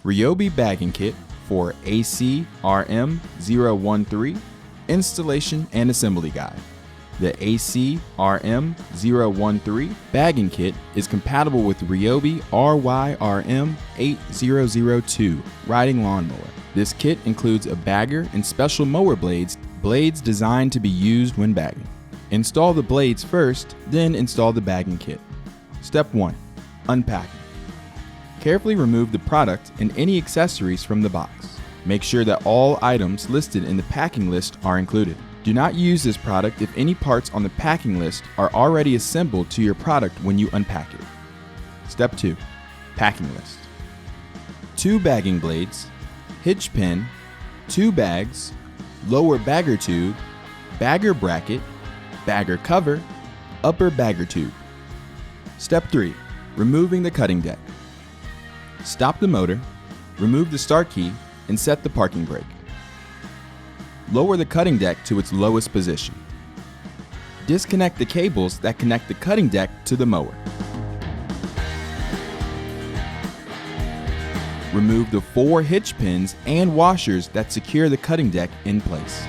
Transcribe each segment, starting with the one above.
RYOBI bagging kit for AC RM013 installation and assembly guide. The AC RM013 bagging kit is compatible with RYOBI RYRM8002 riding lawnmower. This kit includes a bagger and special mower blades designed to be used when bagging. Install the blades first, then install the bagging kit. Step 1. Unpacking. Carefully remove the product and any accessories from the box. Make sure that all items listed in the packing list are included. Do not use this product if any parts on the packing list are already assembled to your product when you unpack it. Step 2. Packing list. 2 bagging blades, hitch pin, 2 bags, lower bagger tube, bagger bracket, bagger cover, upper bagger tube. Step 3. Removing the cutting deck. Stop the motor, remove the start key, and set the parking brake. Lower the cutting deck to its lowest position. Disconnect the cables that connect the cutting deck to the mower. Remove the 4 hitch pins and washers that secure the cutting deck in place.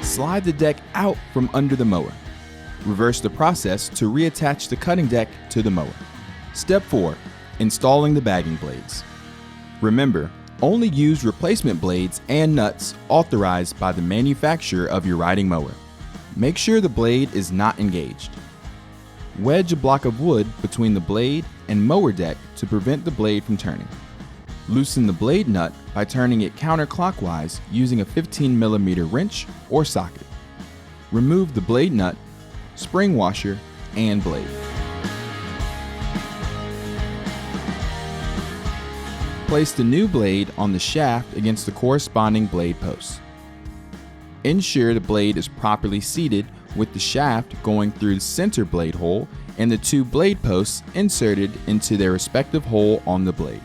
Slide the deck out from under the mower. Reverse the process to reattach the cutting deck to the mower. Step 4. Installing the bagging blades. Remember, only use replacement blades and nuts authorized by the manufacturer of your riding mower. Make sure the blade is not engaged. Wedge a block of wood between the blade and mower deck to prevent the blade from turning. Loosen the blade nut by turning it counterclockwise using a 15mm wrench or socket. Remove the blade nut, spring washer, and blade. Place the new blade on the shaft against the corresponding blade posts. Ensure the blade is properly seated with the shaft going through the center blade hole and the 2 blade posts inserted into their respective hole on the blade.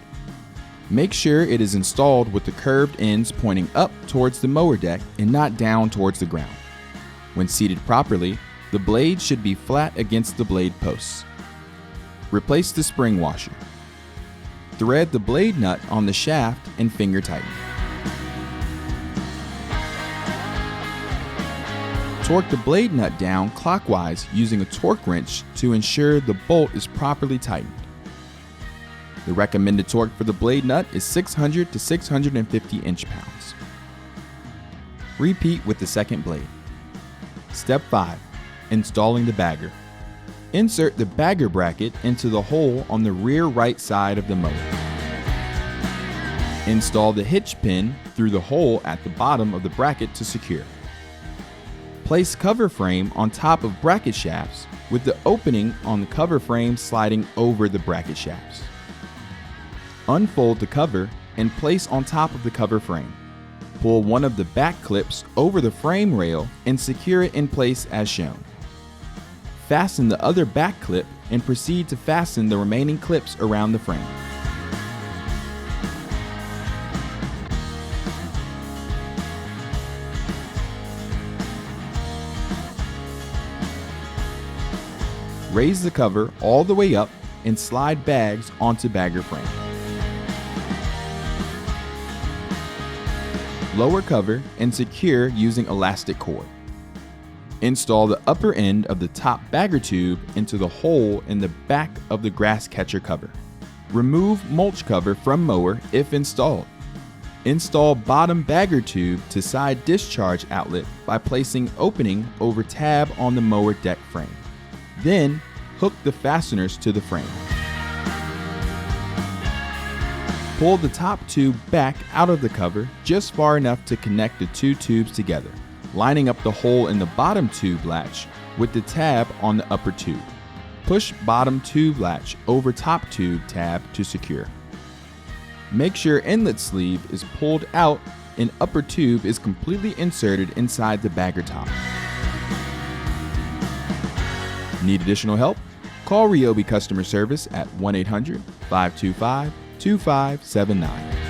Make sure it is installed with the curved ends pointing up towards the mower deck and not down towards the ground. When seated properly, the blade should be flat against the blade posts. Replace the spring washer. Thread the blade nut on the shaft and finger tighten. Torque the blade nut down clockwise using a torque wrench to ensure the bolt is properly tightened. The recommended torque for the blade nut is 600 to 650 inch-pounds. Repeat with the second blade. Step 5. Installing the bagger. Insert the bagger bracket into the hole on the rear right side of the mower. Install the hitch pin through the hole at the bottom of the bracket to secure. Place cover frame on top of bracket shafts with the opening on the cover frame sliding over the bracket shafts. Unfold the cover and place on top of the cover frame. Pull one of the back clips over the frame rail and secure it in place as shown. Fasten the other back clip and proceed to fasten the remaining clips around the frame. Raise the cover all the way up and slide bags onto bagger frame. Lower cover and secure using elastic cord. Install the upper end of the top bagger tube into the hole in the back of the grass catcher cover. Remove mulch cover from mower if installed. Install bottom bagger tube to side discharge outlet by placing opening over tab on the mower deck frame. Then hook the fasteners to the frame. Pull the top tube back out of the cover just far enough to connect the 2 tubes together, lining up the hole in the bottom tube latch with the tab on the upper tube. Push bottom tube latch over top tube tab to secure. Make sure inlet sleeve is pulled out and upper tube is completely inserted inside the bagger top. Need additional help? Call RYOBI customer service at 1-800-525-2579.